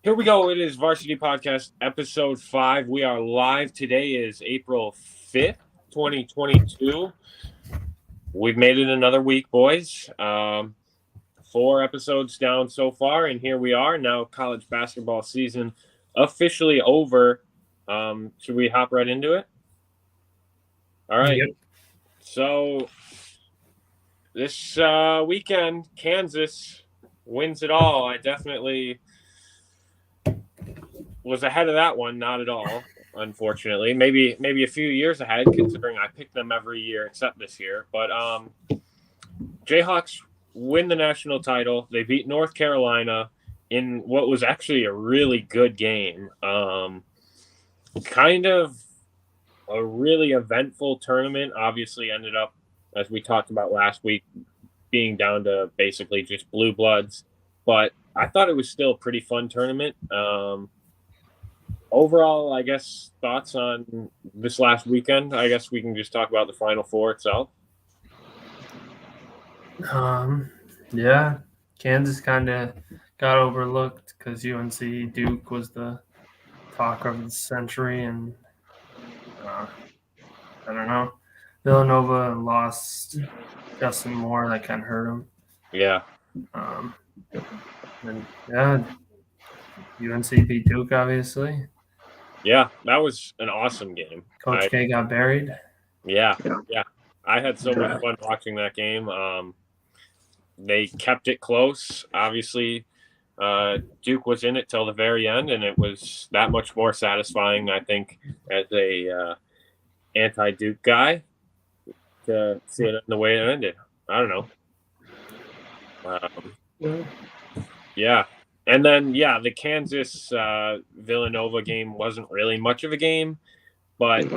Here we go. It is Varsity Podcast, episode 5. We are live. Today is April 5th, 2022. We've made it another week, boys. 4 episodes down so far, and here we are. Now college basketball season officially over. Should we hop right into it? All right. Yep. So this weekend, Kansas wins it all. I definitely was ahead of that one, not at all, unfortunately. Maybe a few years ahead, considering I pick them every year except this year. But Jayhawks win the national title. They beat North Carolina in what was actually a really good game. Kind of a really eventful tournament. Obviously ended up, as we talked about last week, being down to basically just blue bloods. But I thought it was still a pretty fun tournament. Overall, I guess, thoughts on this last weekend? I guess we can just talk about the Final Four itself. Yeah, Kansas kind of got overlooked because UNC Duke was the talk of the century, and I don't know. Villanova lost Justin Moore. That kind of hurt him. Yeah. And yeah, UNC beat Duke, obviously. Yeah, that was an awesome game. Coach K got buried. Yeah. I had so much fun watching that game. They kept it close. Obviously, Duke was in it till the very end, and it was that much more satisfying, I think, as a anti-Duke guy to see it in the way it ended. I don't know. Yeah. And then, the Kansas Villanova game wasn't really much of a game, but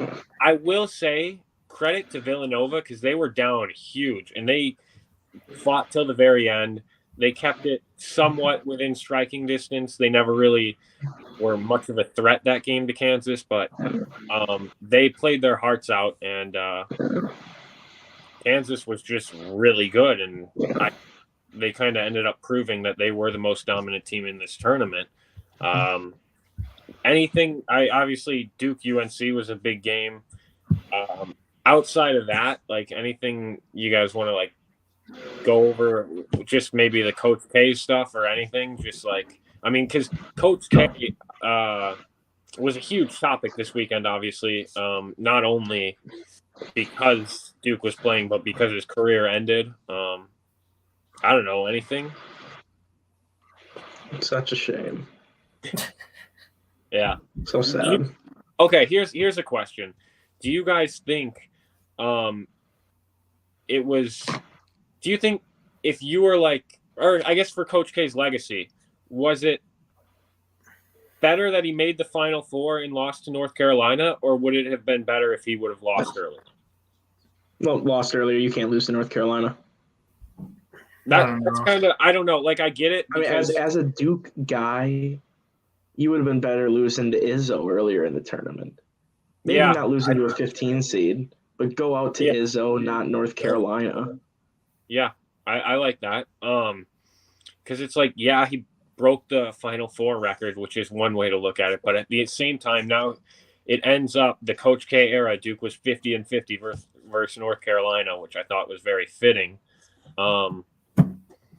I will say credit to Villanova because they were down huge, and they fought till the very end. They kept it somewhat within striking distance. They never really were much of a threat that game to Kansas, but they played their hearts out, and Kansas was just really good, and they kind of ended up proving that they were the most dominant team in this tournament. Obviously Duke UNC was a big game. Outside of that, like anything you guys want to like go over, just maybe the Coach K stuff or anything, just like, I mean, because Coach K was a huge topic this weekend, obviously, not only because Duke was playing, but because his career ended. I don't know, anything? Such a shame. Yeah. So sad. Okay, here's a question. Do you guys think do you think if you were like, or I guess for Coach K's legacy, was it better that he made the Final Four and lost to North Carolina, or would it have been better if he would have lost earlier? Well, lost earlier. You can't lose to North Carolina. That's kind of, I don't know. Like, I get it. I mean, as a Duke guy, you would have been better losing to Izzo earlier in the tournament. Maybe not losing to a 15 seed, but go out to Izzo, not North Carolina. Yeah, I like that. Because it's like, he broke the Final Four record, which is one way to look at it. But at the same time, now it ends up the Coach K era. Duke was 50-50 versus North Carolina, which I thought was very fitting.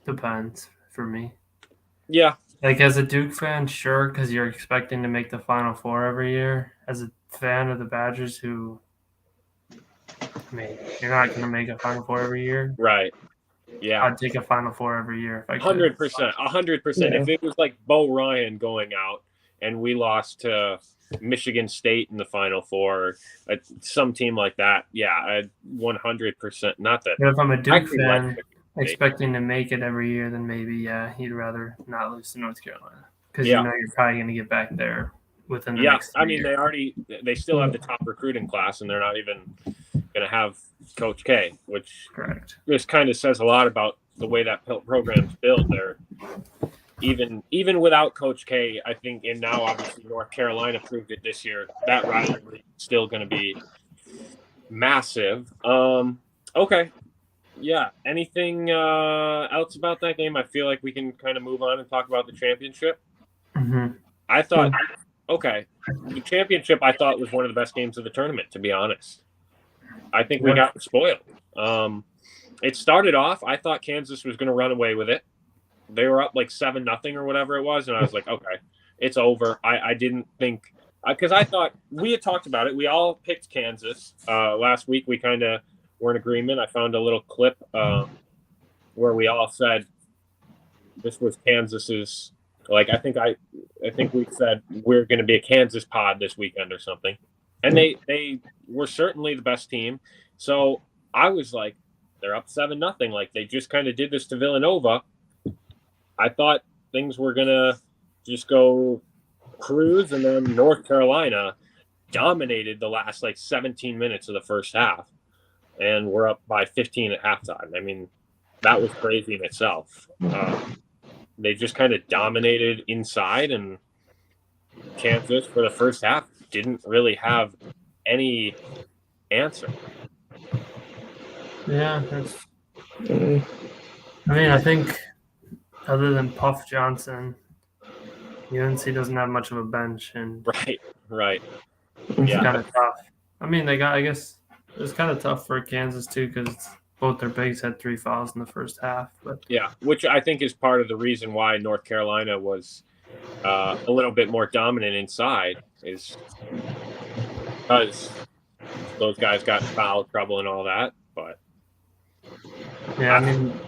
Depends for me. Yeah. Like, as a Duke fan, sure, because you're expecting to make the Final Four every year. As a fan of the Badgers, who, I mean, you're not going to make a Final Four every year. Right. Yeah. I'd take a Final Four every year if I could. 100%. 100%. Yeah. If it was like Bo Ryan going out and we lost to Michigan State in the Final Four, some team like that, I'd 100%. Not that. But if I'm a Duke fan expecting to make it every year, then maybe, you'd rather not lose to North Carolina. Because you know you're probably going to get back there within the next 3 years. I mean, they still have the top recruiting class, and they're not even going to have Coach K, which just kind of says a lot about the way that program's built. They're even without Coach K, I think, and now obviously North Carolina proved it this year, that rivalry is still going to be massive. Okay. Yeah. Anything else about that game? I feel like we can kind of move on and talk about the championship. Mm-hmm. I thought, okay, the championship I thought was one of the best games of the tournament, to be honest. I think we got spoiled. It started off, I thought Kansas was going to run away with it. They were up like 7-0 or whatever it was, and I was like, okay, it's over. I didn't think because I thought we had talked about it. We all picked Kansas last week. We kind of were in agreement. I found a little clip where we all said this was Kansas's. Like I think we said we're going to be a Kansas pod this weekend or something, and they were certainly the best team. So I was like, they're up 7-0. Like they just kind of did this to Villanova. I thought things were gonna just go cruise, and then North Carolina dominated the last like 17 minutes of the first half, and we're up by 15 at halftime. I mean, that was crazy in itself. They just kind of dominated inside, and Kansas for the first half didn't really have any answer. Yeah, I think other than Puff Johnson, UNC doesn't have much of a bench, and right. it's kind of tough. I mean, I guess it was kind of tough for Kansas too because both their bigs had 3 fouls in the first half. But yeah, which I think is part of the reason why North Carolina was a little bit more dominant inside is because those guys got in foul trouble and all that. But yeah, I mean,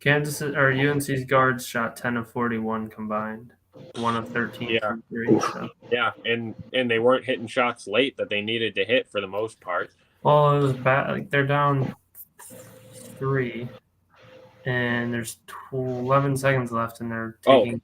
Kansas or UNC's guards shot 10 of 41 combined, 1 of 13 from 3. So. Yeah, and they weren't hitting shots late that they needed to hit for the most part. Well, it was bad. Like they're down 3, and there's 11 seconds left, and they're taking.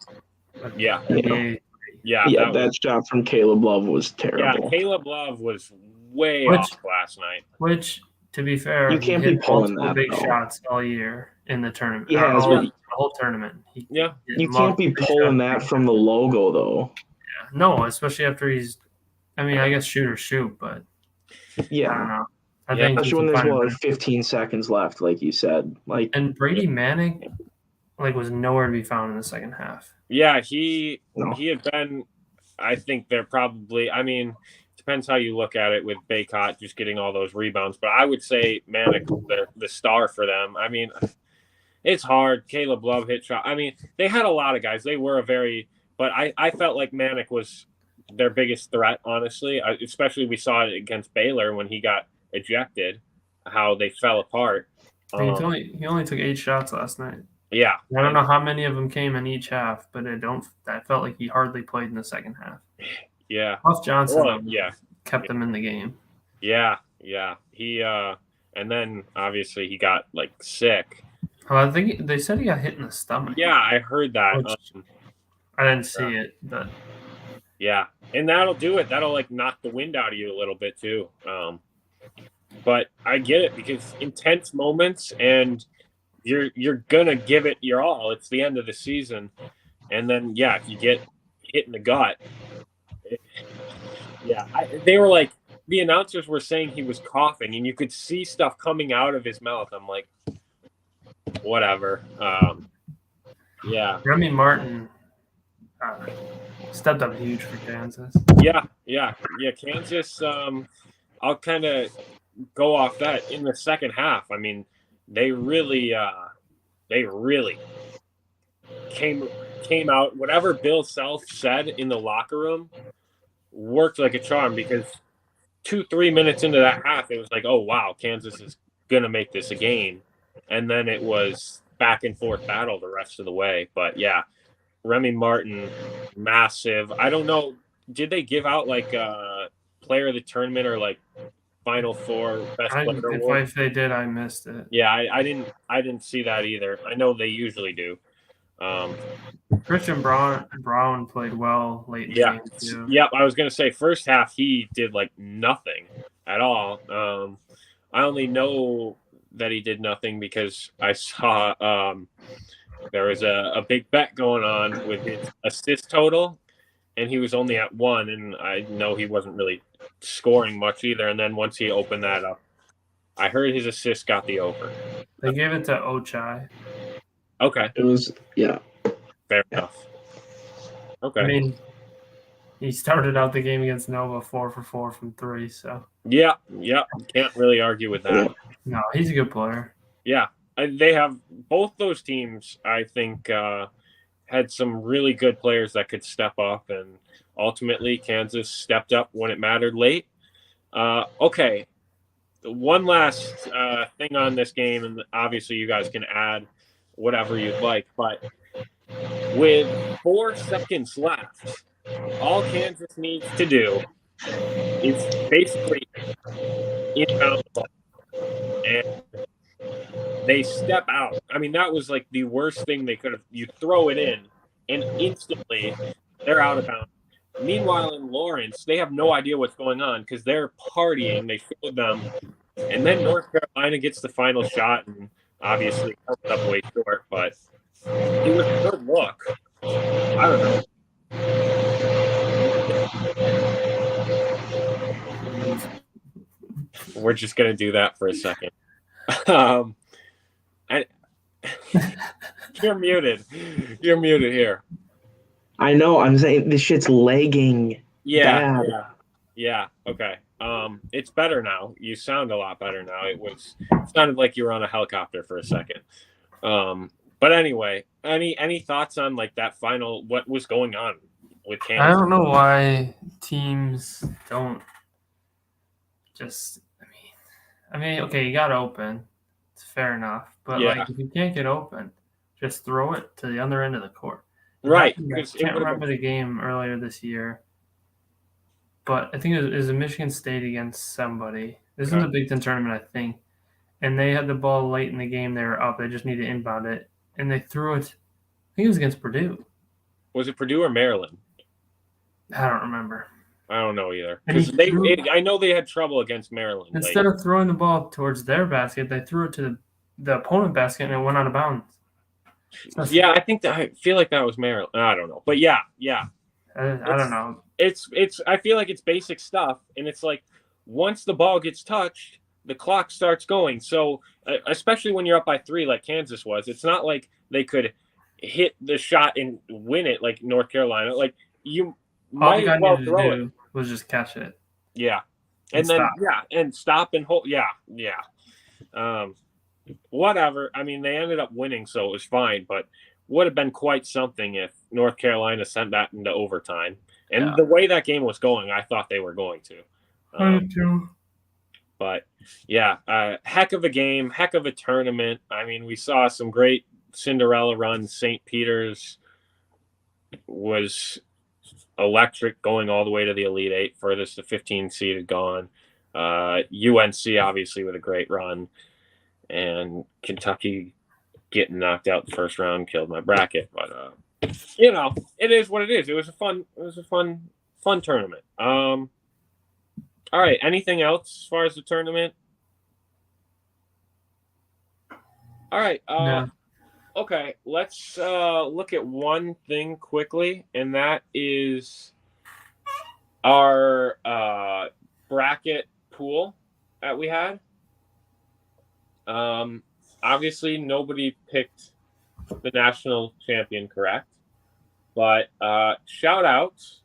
Yeah, that shot from Caleb Love was terrible. Yeah, Caleb Love was way off last night. Which, to be fair, you can't be pulling that big shots all year in the tournament. Yeah, the whole tournament. You can't be pulling that from the logo though. Yeah, no, especially after he's. I mean, I guess shoot or shoot, but yeah, I don't know. I think especially when there's like 15 seconds left, like you said. Like and Brady Manick, was nowhere to be found in the second half. Yeah, he had been. I think they're probably. I mean, depends how you look at it with Baycott just getting all those rebounds, but I would say Manick the star for them. I mean, it's hard. Caleb Love hit shot. I mean, they had a lot of guys. They were but I felt like Manick was their biggest threat, honestly. Especially we saw it against Baylor when he got ejected, how they fell apart. He only took 8 shots last night. Yeah, I don't know how many of them came in each half, but I felt like he hardly played in the second half. Yeah, Puff Johnson, kept them in the game. Yeah. He and then obviously he got sick. Well, I think they said he got hit in the stomach. Yeah, I heard that. I didn't see it, but yeah, and that'll do it. That'll knock the wind out of you a little bit too. But I get it because intense moments and you're gonna give it your all. It's the end of the season, and then if you get hit in the gut, they were the announcers were saying he was coughing, and you could see stuff coming out of his mouth. I'm like, whatever. Remy Martin stepped up huge for Kansas. Yeah. Kansas. I'll kind of go off that in the second half. I mean, they really came out. Whatever Bill Self said in the locker room worked like a charm because 2-3 minutes into that half, it was like, oh wow, Kansas is gonna make this a game, and then it was back and forth battle the rest of the way. But yeah, Remy Martin, massive. I don't know, did they give out player of the tournament or Final Four best player award? If they did, I missed it. Yeah, I didn't see that either. I know they usually do. Christian Brown played well late in the game too. Yep, I was gonna say first half he did nothing at all. I only know that he did nothing because I saw there was a big bet going on with his assist total, and he was only at 1, and I know he wasn't really scoring much either. And then once he opened that up, I heard his assist got the over. They gave it to Ochai. Okay. It was fair enough. Okay. I mean, he started out the game against Nova 4 for 4 from 3. So Yeah. Can't really argue with that. no, he's a good player. Yeah. They have both those teams, I think, had some really good players that could step up, and ultimately Kansas stepped up when it mattered late. Okay. One last thing on this game, and obviously you guys can add whatever you'd like, but with 4 seconds left, all Kansas needs to do is basically inbound the ball, and they step out. I mean, that was like the worst thing they could have. You throw it in, and instantly they're out of bounds. Meanwhile, in Lawrence, they have no idea what's going on because they're partying. They showed them, and then North Carolina gets the final shot, and obviously comes up way short. But it was a good look. I don't know. We're just gonna do that for a second. You're muted. You're muted here. I know. I'm saying this shit's lagging. Yeah. Bad. Yeah. Okay. It's better now. You sound a lot better now. It sounded like you were on a helicopter for a second. But anyway, any thoughts on like that final? What was going on with Kansas? I don't know why teams don't just. I mean, okay, you got open. It's fair enough, but Yeah. like if you can't get open, just throw it to the other end of the court. Right. I can't remember the game earlier this year, but I think it was a Michigan State against somebody. This is in the Big Ten tournament, I think. And they had the ball late in the game. They were up. They just needed to inbound it. And they threw it. I think it was against Purdue. Was it Purdue or Maryland? I don't remember. I don't know either. Because I know they had trouble against Maryland. Instead of throwing the ball towards their basket, they threw it to the opponent basket and it went out of bounds. Yeah, I feel like that was Maryland. I don't know. But yeah. I don't know. It's I feel like it's basic stuff, and it's like once the ball gets touched, the clock starts going. So especially when you're up by 3 like Kansas was, it's not like they could hit the shot and win it like North Carolina. Like you might as well throw it. Was just catch it. Yeah. And then stop. And stop and hold. Yeah. Whatever. I mean, they ended up winning, so it was fine, but would have been quite something if North Carolina sent that into overtime. And the way that game was going, I thought they were going to. But yeah, heck of a game, heck of a tournament. I mean, we saw some great Cinderella runs. St. Peter's was electric, going all the way to the Elite Eight, furthest the 15 seed had gone. UNC obviously with a great run, and Kentucky getting knocked out the first round killed my bracket. But it is what it is. It was a fun tournament. All right. Anything else as far as the tournament? All right. Okay. Let's look at one thing quickly, and that is our bracket pool that we had. Obviously, nobody picked the national champion, correct? But shout outs.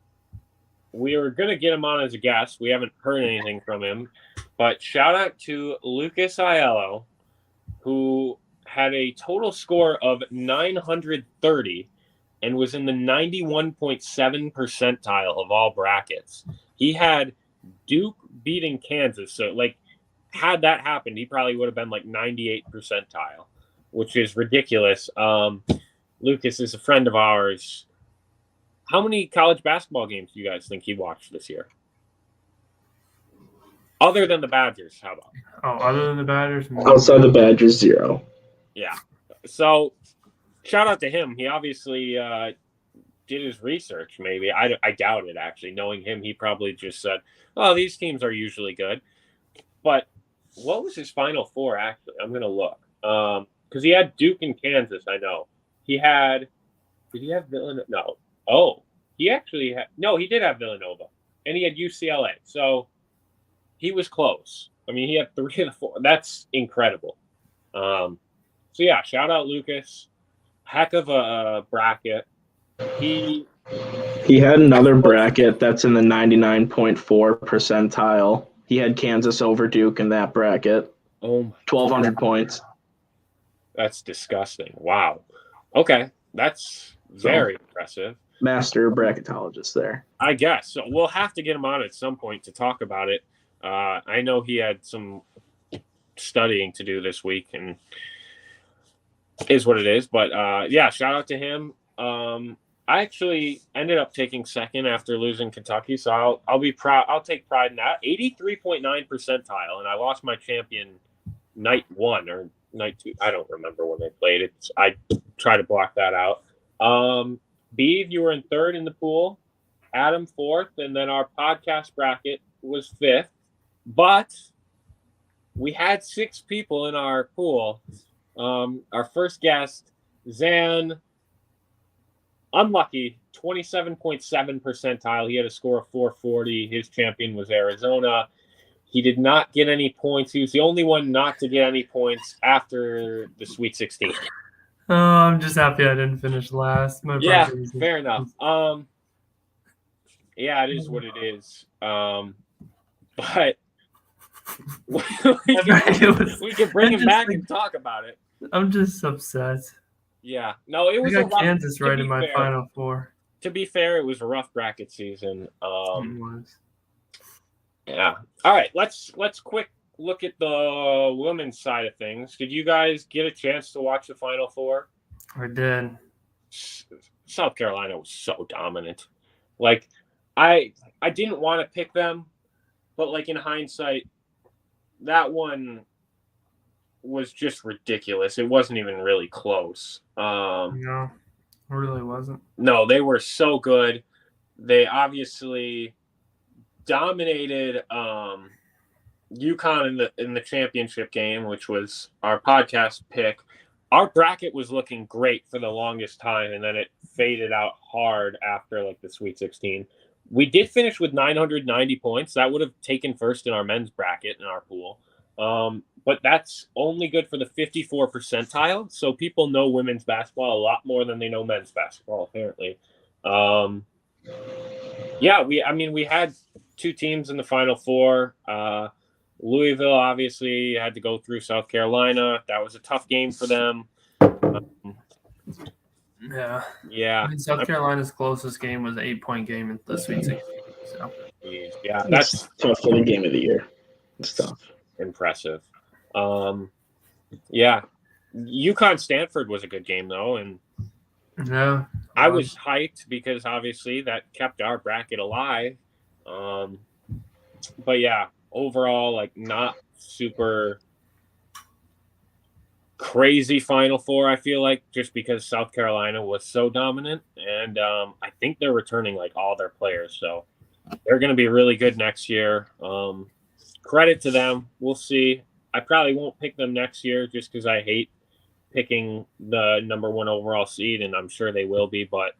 We were going to get him on as a guest. We haven't heard anything from him. But shout out to Lucas Aiello, who had a total score of 930 and was in the 91.7 percentile of all brackets. He had Duke beating Kansas. So, had that happened, he probably would have been 98 percentile, which is ridiculous. Lucas is a friend of ours. How many college basketball games do you guys think he watched this year? Other than the Badgers, how about? Oh, other than the Badgers? Outside the Badgers, 0. Yeah. So, shout out to him. He obviously did his research, maybe. I doubt it, actually. Knowing him, he probably just said, oh, these teams are usually good. But what was his Final Four, actually? I'm going to look. Because he had Duke and Kansas, I know. Did he have Villanova? No. Oh, he actually had, no, he did have Villanova. And he had UCLA. So he was close. I mean, he had 3 of the 4. That's incredible. So yeah, shout out Lucas. Heck of a bracket. He He had another bracket that's in the 99.4 percentile. He had Kansas over Duke in that bracket. Oh my 1,200 points. That's disgusting. Wow. Okay. That's very impressive. Master bracketologist there. I guess. So we'll have to get him on at some point to talk about it. I know he had some studying to do this week and is what it is. But yeah, shout out to him. I actually ended up taking second after losing Kentucky, so I'll be proud. I'll take pride in that. 83.9 percentile, and I lost my champion night 1 or night 2. I don't remember when they played it. I try to block that out. Beeve, you were in 3rd in the pool. Adam 4th, and then our podcast bracket was 5th. But we had 6 people in our pool. Our first guest, Zan, unlucky, 27.7 percentile. He had a score of 440. His champion was Arizona. He did not get any points. He was the only one not to get any points after the Sweet 16. Oh, I'm just happy I didn't finish last. Yeah, fair enough. Yeah, it is what it is. But we can bring him back and talk about it. I'm just upset. Yeah. No, it was I got Kansas right in my Final Four. To be fair, it was a rough bracket season. It was. Yeah. All right. Let's quick look at the women's side of things. Did you guys get a chance to watch the Final Four? I did. South Carolina was so dominant. Like, I didn't want to pick them, but like in hindsight, that one was just ridiculous. It wasn't even really close. No, it really wasn't. No, they were so good. They obviously dominated UConn in the championship game, which was our podcast pick. Our bracket was looking great for the longest time, and then it faded out hard after like the Sweet 16. We did finish with 990 points. That would have taken first in our men's bracket in our pool. But that's only good for the 54 percentile. So people know women's basketball a lot more than they know men's basketball, apparently. Yeah, we had 2 teams in the Final Four. Louisville obviously had to go through South Carolina. That was a tough game for them. Yeah. Yeah. I mean, South Carolina's closest game was an 8-point game in the Sweet 16. So. Yeah, that's tough for the game of the year. It's tough. Impressive. Yeah. UConn Stanford was a good game though, and yeah, I was hyped because obviously that kept our bracket alive. But yeah, overall, like not super crazy Final Four, I feel like, just because South Carolina was so dominant. And I think they're returning like all their players. So they're going to be really good next year. Credit to them. We'll see. I probably won't pick them next year just because I hate picking the number 1 overall seed, and I'm sure they will be, but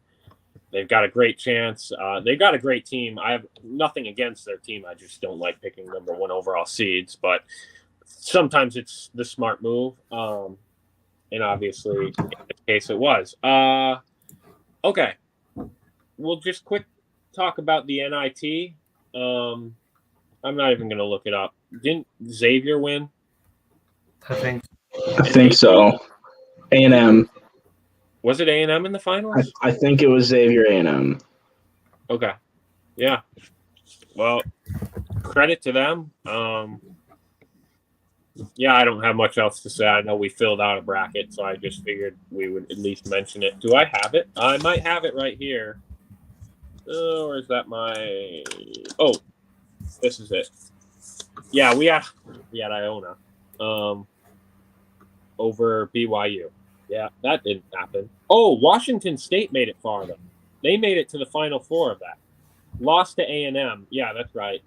they've got a great chance. They've got a great team. I have nothing against their team. I just don't like picking number 1 overall seeds, but sometimes it's the smart move. And obviously, in this case, it was. Okay. We'll just quick talk about the NIT. I'm not even going to look it up. Didn't Xavier win? I think so. A&M. Was it A&M in the finals? I think it was Xavier A&M. Okay. Yeah. Well, credit to them. Yeah, I don't have much else to say. I know we filled out a bracket, so I just figured we would at least mention it. Do I have it? I might have it right here. Or is that my... Oh, this is it. Yeah, we had Iona over BYU. Yeah, that didn't happen. Oh, Washington State made it far, though. They made it to the Final Four of that. Lost to A&M. Yeah, that's right.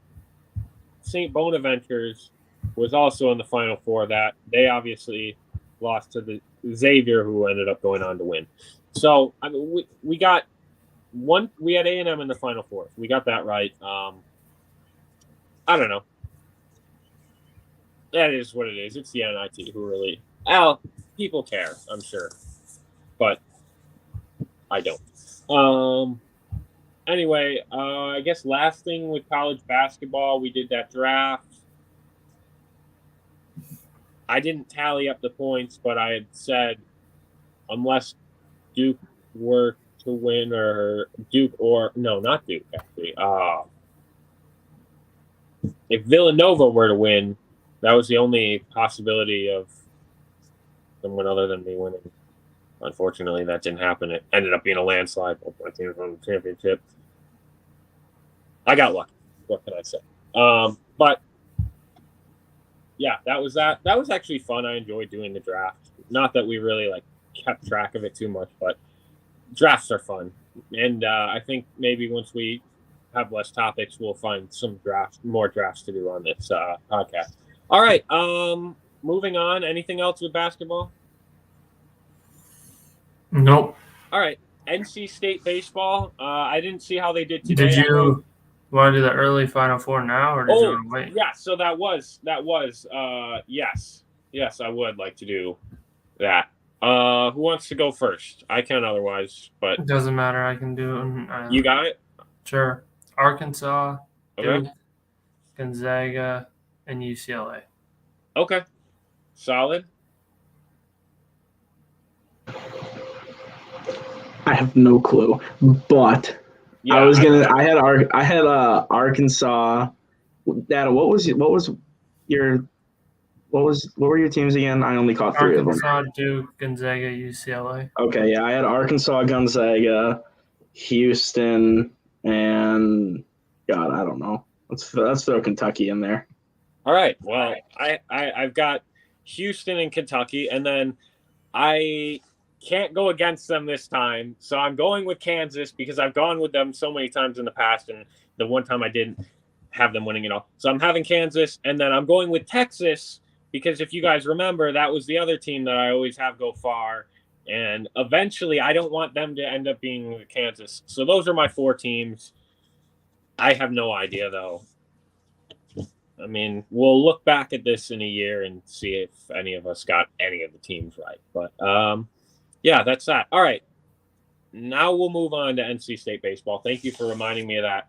St. Bonaventures was also in the Final Four of that. They obviously lost to the Xavier, who ended up going on to win. So, I mean, we got one. We had A&M in the Final Four. We got that right. I don't know. That is what it is. It's the NIT who really... people care, I'm sure. But I don't. anyway, I guess last thing with college basketball, we did that draft. I didn't tally up the points, but I had said unless Duke were to win, or Duke, or no, not Duke actually. If Villanova were to win, that was the only possibility of someone other than me winning. Unfortunately, that didn't happen. It ended up being a landslide. Both my teams won the championship. I got lucky. What can I say? But yeah, that was that. That was actually fun. I enjoyed doing the draft. Not that we really like kept track of it too much, but drafts are fun. And I think maybe once we have less topics, we'll find more drafts to do on this podcast. All right. Moving on. Anything else with basketball? Nope. All right. NC State baseball. I didn't see how they did today. Did you want to do the early Final Four now, or did you want to wait? Yeah. So that was. Yes, I would like to do that. Who wants to go first? I can otherwise, but It doesn't matter. I can do it. You got it? Sure. Arkansas, Okay. Duke, Gonzaga, and UCLA. Okay. Solid. I have no clue, but Yeah, I was gonna. I had Arkansas. Dad, what were your teams again? I only caught three of them. Arkansas, Duke, Gonzaga, UCLA. Okay, yeah, I had Arkansas, Gonzaga, Houston, and God, I don't know. Let's throw Kentucky in there. All right. Well, I've got Houston and Kentucky, and then I can't go against them this time. So I'm going with Kansas because I've gone with them so many times in the past, and the one time I didn't have them winning it all. So I'm having Kansas, and then I'm going with Texas because if you guys remember, that was the other team that I always have go far. And eventually, I don't want them to end up being with Kansas. So those are my four teams. I have no idea, though. I mean, we'll look back at this in a year and see if any of us got any of the teams right. But, yeah, that's that. All right. Now we'll move on to NC State baseball. Thank you for reminding me of that.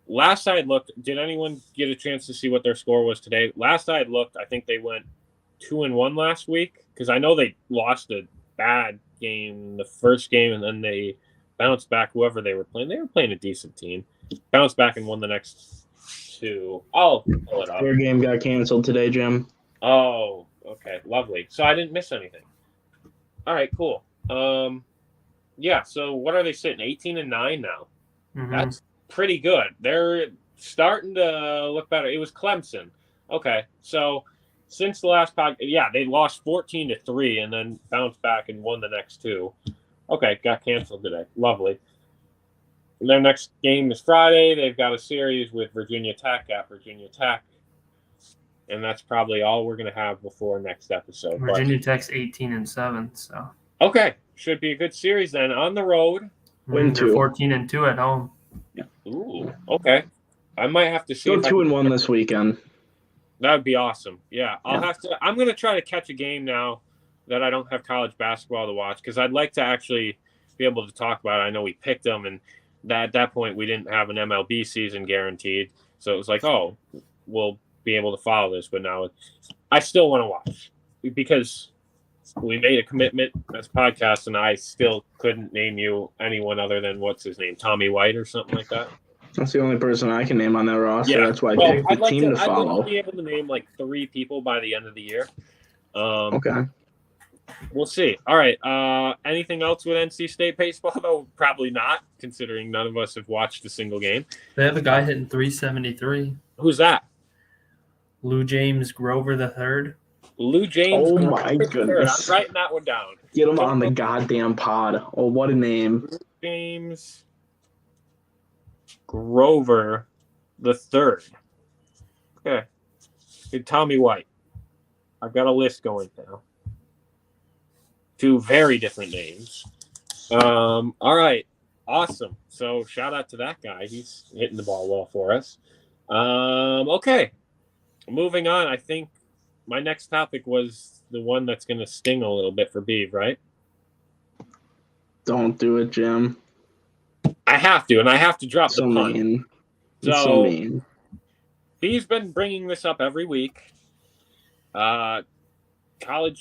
Last I had looked, did anyone get a chance to see what their score was today? Last I had looked, I think they went 2-1 last week because I know they lost a bad game the first game and then they bounced back whoever they were playing. They were playing a decent team. Bounced back and won the next two. I'll pull it up. Their game got canceled today, Jim. Oh, okay. Lovely. So I didn't miss anything. All right, cool. Yeah, so what are they sitting? 18-9 now. Mm-hmm. That's pretty good. They're starting to look better. It was Clemson. Okay, so since the last podcast, yeah, they lost 14-3 and then bounced back and won the next two. Okay, got canceled today. Lovely. And their next game is Friday. They've got a series with Virginia Tech at Virginia Tech. And that's probably all we're going to have before next episode. Virginia Tech's 18-7, so. Okay, should be a good series then. On the road. Win they're 2. 14-2 at home. Ooh, okay. I might have to see. Go 2-1 this weekend. That would be awesome. Yeah, I'm going to try to catch a game now that I don't have college basketball to watch because I'd like to actually be able to talk about it. I know we picked them, and at that point we didn't have an MLB season guaranteed, so it was like, oh, we'll be able to follow this. But now I still want to watch because we made a commitment as a podcast, and I still couldn't name you anyone other than what's his name, Tommy White or something like that. That's the only person I can name on that roster. Yeah. That's why I picked the team to follow. I'd like to be able to name like 3 people by the end of the year. Okay. We'll see. All right. Anything else with NC State baseball? Though probably not, considering none of us have watched a single game. They have a guy hitting 373. Who's that? Lou James Grover III. Lou James. Oh my goodness! I'm writing that one down. Get him on the goddamn pod. Oh, what a name! Lou James Grover III. Okay. Good Tommy White. I've got a list going now. 2 very different names. All right. Awesome. So shout out to that guy. He's hitting the ball well for us. Okay. Moving on. I think my next topic was the one that's going to sting a little bit for Beav, right? Don't do it, Jim. I have to, and I have to drop the punt. Mean. So mean. He's been bringing this up every week. College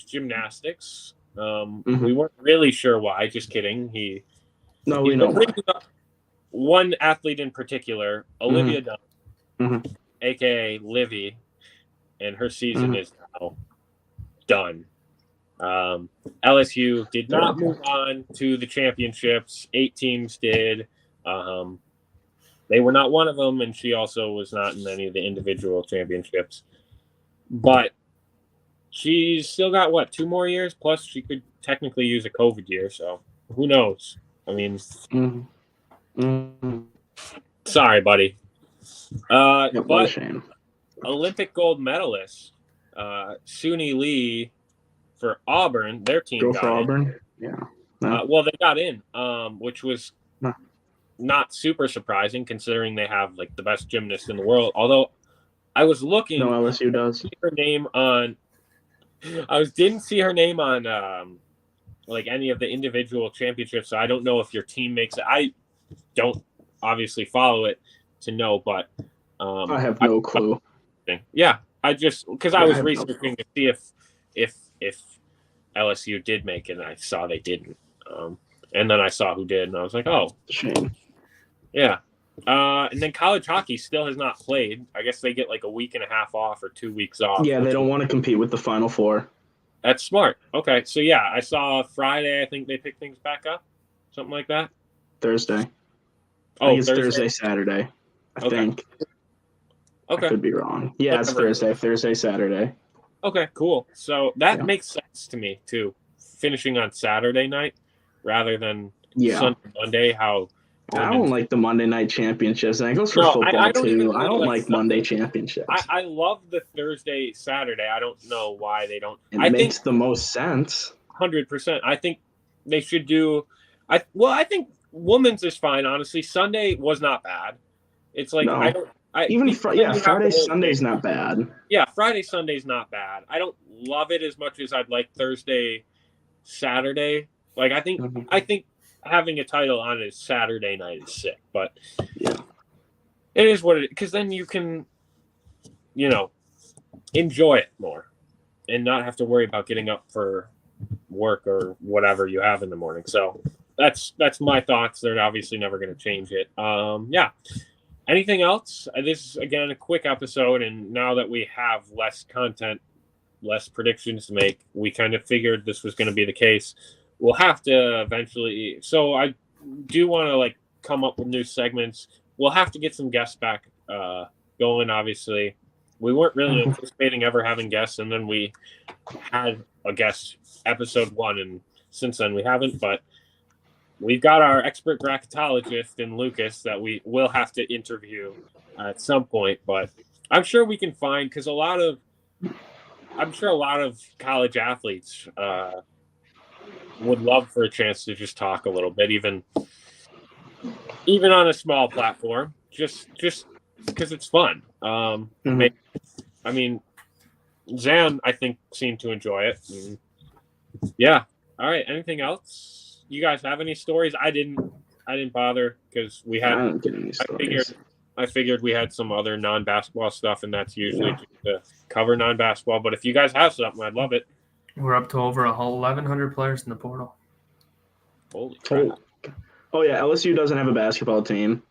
gymnastics. We weren't really sure why. Just kidding. We know why. One athlete in particular, Olivia Dunn, aka Livy, and her season is now done. LSU did not move on to the championships. 8 teams did. They were not one of them, and she also was not in any of the individual championships. But she's still got, 2 more years? Plus, she could technically use a COVID year, so who knows? I mean, sorry, buddy. But shame. Olympic gold medalist Suni Lee for Auburn, their team got Auburn? In. Yeah. Well, they got in, which was not super surprising considering they have like the best gymnast in the world. Although I was looking, no, LSU does. Her name on. Didn't see her name on like any of the individual championships. So I don't know if your team makes it. I don't obviously follow it to know, but I have no clue. Yeah, I just because I was researching to see if LSU did make it, and I saw they didn't. And then I saw who did, and I was like, oh, shame. Yeah. And then college hockey still has not played. I guess they get like a week and a half off or 2 weeks off. Yeah, they don't want to compete with the Final Four. That's smart. Okay, so yeah, I saw Friday. I think they picked things back up, something like that. Thursday. Oh, it's Thursday, Saturday. I think. Okay. I could be wrong. Yeah, it's Thursday, Saturday. Okay, cool. So that makes sense to me too. Finishing on Saturday night rather than Sunday, Monday. I don't like the Monday night championships, and it goes for football too. I don't like Monday championships. I love the Thursday, Saturday. I don't know why they don't. It makes the most sense. 100%. I think they should do. I think women's is fine. Honestly, Sunday was not bad. It's like Friday, Sunday's not bad. Yeah, Friday, Sunday's not bad. I don't love it as much as I'd like Thursday, Saturday. Like I think having a title on a Saturday night is sick, but it is what it is. Because then you can, enjoy it more and not have to worry about getting up for work or whatever you have in the morning. So that's my thoughts. They're obviously never going to change it. Anything else? This is, again, a quick episode, and now that we have less content, less predictions to make, we kind of figured this was going to be the case. We'll have to eventually. So I do want to come up with new segments. We'll have to get some guests back going. Obviously, we weren't really anticipating ever having guests, and then we had a guest episode 1, and since then we haven't. But we've got our expert bracketologist in Lucas that we will have to interview at some point. But I'm sure we can find because I'm sure a lot of college athletes. Would love for a chance to just talk a little bit, even on a small platform, just because it's fun. I mean, Zan, I think, seemed to enjoy it. And yeah. All right. Anything else? You guys have any stories? I didn't bother because we had. I don't get any stories. I figured we had some other non-basketball stuff, and that's usually just to cover non-basketball. But if you guys have something, I'd love it. We're up to over 1,100 players in the portal. Holy crap. Oh, yeah. LSU doesn't have a basketball team.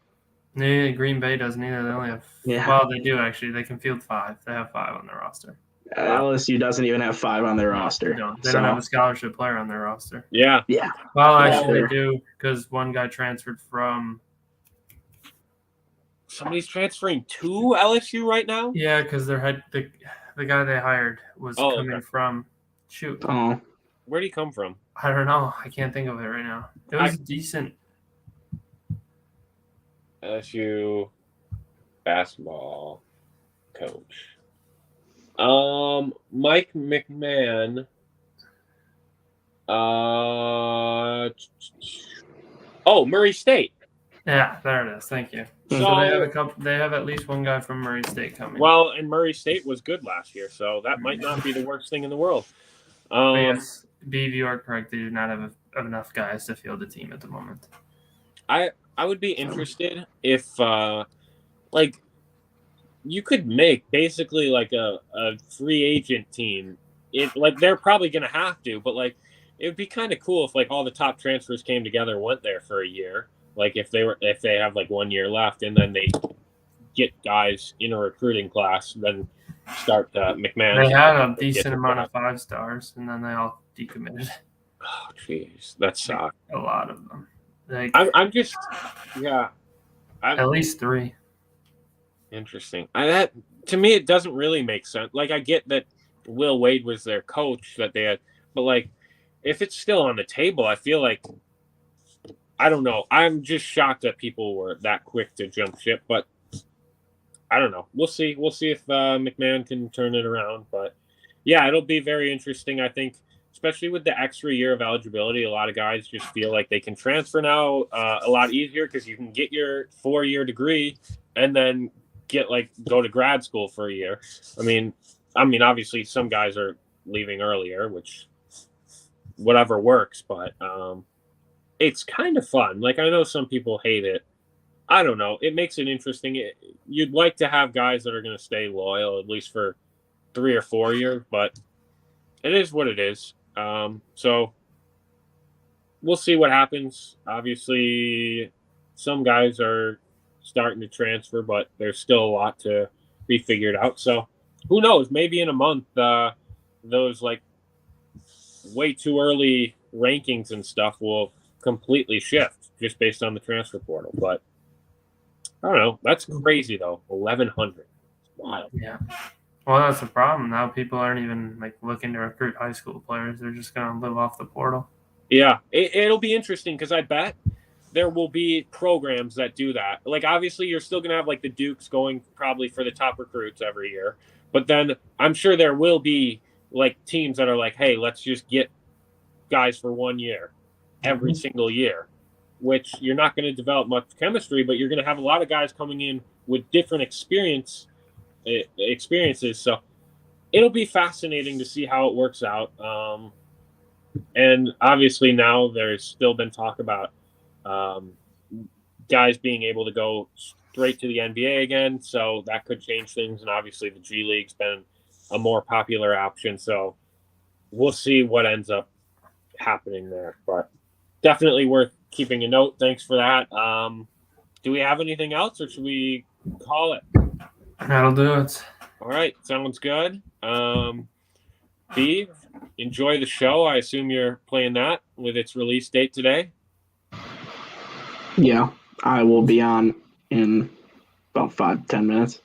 Yeah, Green Bay doesn't either. They only have well, they do actually. They can field 5. They have 5 on their roster. LSU doesn't even have 5 on their roster. They don't have a scholarship player on their roster. Yeah. Yeah. Well, actually, they do because one guy transferred from. Somebody's transferring to LSU right now? Yeah, because the guy they hired was coming from. Shoot. Oh. Where'd he come from? I don't know. I can't think of it right now. It was decent. LSU basketball coach. Mike McMahon. Murray State. Yeah, there it is. Thank you. So they have at least one guy from Murray State coming. Well, and Murray State was good last year, so that might not be the worst thing in the world. Yes, you are correct. They do not have enough guys to field the team at the moment. I would be interested if like you could make basically like a free agent team. It like they're probably gonna have to, but like it would be kind of cool if like all the top transfers came together and went there for a year. Like if they have like 1 year left and then they get guys in a recruiting class, then start McMahon. They had a decent amount of 5-stars, and then they all decommitted. Oh, jeez, that sucks. A lot of them. Like I'm just, yeah. at least 3. Interesting. That to me, it doesn't really make sense. Like I get that Will Wade was their coach that they had, but like if it's still on the table, I feel like I don't know. I'm just shocked that people were that quick to jump ship, but I don't know. We'll see. We'll see if McMahon can turn it around. But yeah, it'll be very interesting. I think, especially with the extra year of eligibility, a lot of guys just feel like they can transfer now a lot easier because you can get your 4-year degree and then go to grad school for a year. I mean, obviously some guys are leaving earlier, which whatever works, but it's kind of fun. Like I know some people hate it. I don't know. It makes it interesting. You'd like to have guys that are going to stay loyal at least for 3 or 4 years, but it is what it is. So we'll see what happens. Obviously, some guys are starting to transfer, but there's still a lot to be figured out. So who knows? Maybe in a month, those like way too early rankings and stuff will completely shift just based on the transfer portal. But I don't know. That's crazy though. 1,100. Wild. Yeah. Well, that's the problem. Now people aren't even like looking to recruit high school players. They're just going to live off the portal. Yeah, it'll be interesting because I bet there will be programs that do that. Like obviously, you're still going to have like the Dukes going probably for the top recruits every year, but then I'm sure there will be like teams that are like, hey, let's just get guys for 1 year every single year. Which you're not going to develop much chemistry, but you're going to have a lot of guys coming in with different experiences. So it'll be fascinating to see how it works out. And obviously now there's still been talk about guys being able to go straight to the NBA again. So that could change things. And obviously the G League's been a more popular option. So we'll see what ends up happening there. But definitely worth keeping a note. Thanks for that. Do we have anything else or should we call it? That'll do it. All right. Sounds good. Steve, enjoy the show. I assume you're playing that with its release date today. Yeah, I will be on in about 5-10 minutes.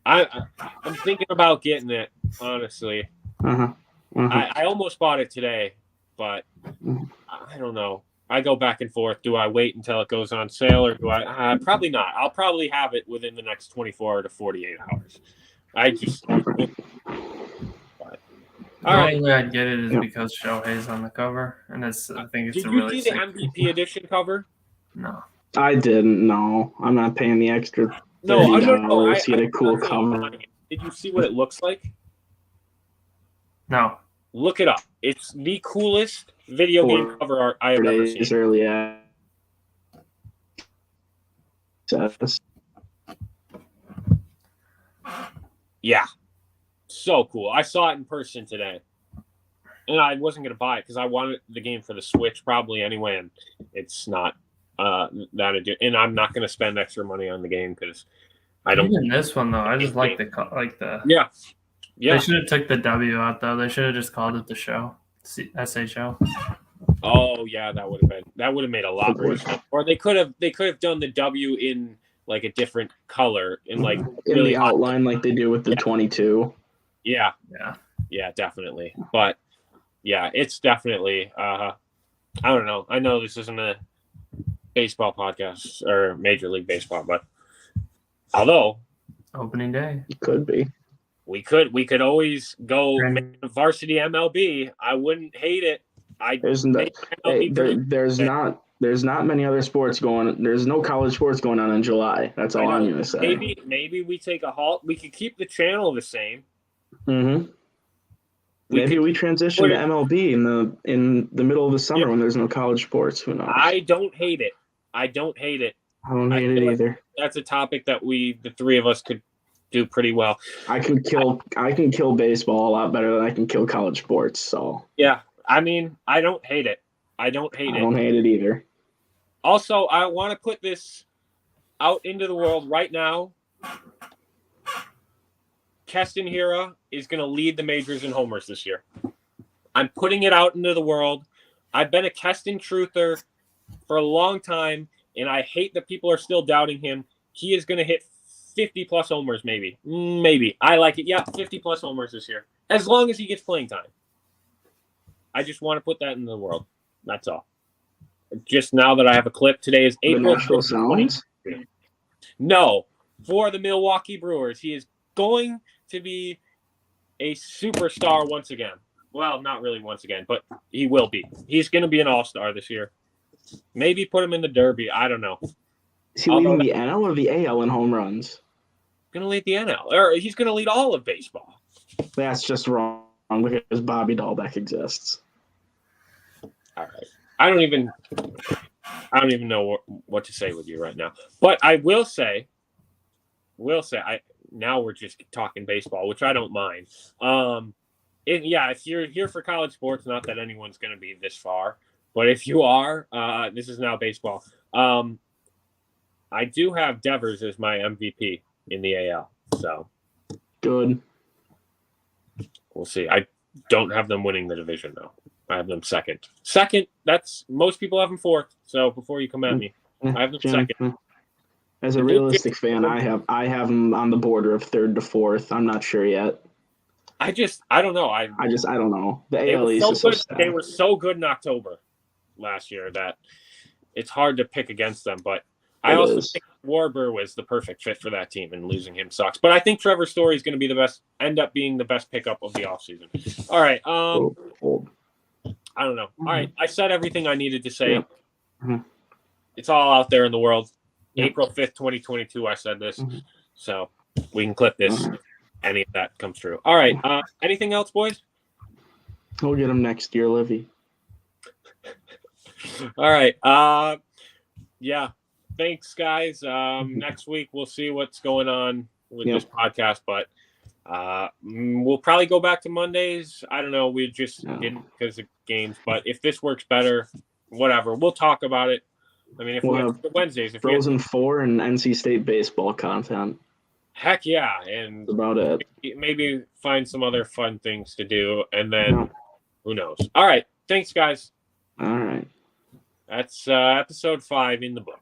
I'm thinking about getting it, honestly. I almost bought it today, but I don't know. I go back and forth. Do I wait until it goes on sale or do I? Probably not. I'll probably have it within the next 24 to 48 hours. All right. The only way I'd get it is because Shohei's on the cover, and I think it's Did a you really see the MVP edition cover? No. I didn't. No, I'm not paying the extra $30 to get a cool cover. Did you see what it looks like? No. Look it up. It's the coolest video game cover art I have ever seen. Early access. Yeah. So cool. I saw it in person today. And I wasn't going to buy it because I wanted the game for the Switch probably anyway, and it's not that. And I'm not going to spend extra money on the game because I don't. Even this one, though, I just like the. Yeah. They should have took the W out, though. They should have just called it the show. SHO. Oh yeah, that would have made a lot more sense. Or they could have done the W in like a different color in like in really the outline like they do with the 22. Yeah, definitely. But yeah, it's definitely. I don't know. I know this isn't a baseball podcast or Major League Baseball, but although opening day, it could be. We could always go varsity MLB. I wouldn't hate it. There's not many other sports going. There's no college sports going on in July. That's all I'm gonna say. Maybe we take a halt. We could keep the channel the same. Maybe we transition to MLB in the middle of the summer when there's no college sports. Who knows? I don't hate it. I don't hate it. I don't hate it feel like either. that's a topic that the three of us could do pretty well. I can kill baseball a lot better than I can kill college sports. So Yeah, I mean, I don't hate it. I don't hate it either. Also, I want to put this out into the world right now. Keston Hiura is going to lead the majors in homers this year. I'm putting it out into the world. I've been a Keston truther for a long time, and I hate that people are still doubting him. He is going to hit 50-plus homers, maybe. Maybe. I like it. Yeah, 50-plus homers this year, as long as he gets playing time. I just want to put that into the world. That's all. Just now that I have a clip, today is April 5th. No, for the Milwaukee Brewers. He is going to be a superstar once again. Well, not really once again, but he will be. He's going to be an all-star this year. Maybe put him in the Derby. I don't know. Is he leading the NL or the AL in home runs? Going to lead the NL. Or he's going to lead all of baseball. That's just wrong because Bobby Dahlbeck exists. All right. I don't even know what to say with you right now. But I will say, now we're just talking baseball, which I don't mind. If you're here for college sports, not that anyone's going to be this far, but if you are, this is now baseball. I do have Devers as my MVP in the AL, so good. We'll see. I don't have them winning the division though. I have them second. That's most people have them fourth. So before you come at me, I have them second. As a realistic fan, I have them on the border of third to fourth. I'm not sure yet. I don't know. I don't know. The AL East is so sad. They were so good in October last year that it's hard to pick against them. But I also think Warburg was the perfect fit for that team, and losing him sucks. But I think Trevor Story is going to be end up being the best pickup of the offseason. All right. I don't know. All right. I said everything I needed to say. Yeah. Mm-hmm. It's all out there in the world. Yeah. April 5th, 2022, I said this. Mm-hmm. So we can clip this. Mm-hmm. Any of that comes true. All right. Anything else, boys? We'll get him next year, Livy. All right. Yeah. Thanks, guys. Next week, we'll see what's going on with this podcast, but we'll probably go back to Mondays. I don't know. We just didn't because of games, but if this works better, whatever. We'll talk about it. I mean, if we'll have Wednesdays, if Frozen 4 and NC State baseball content. Heck yeah, and that's about it. Maybe find some other fun things to do, and then who knows? All right, thanks, guys. All right, that's episode 5 in the book.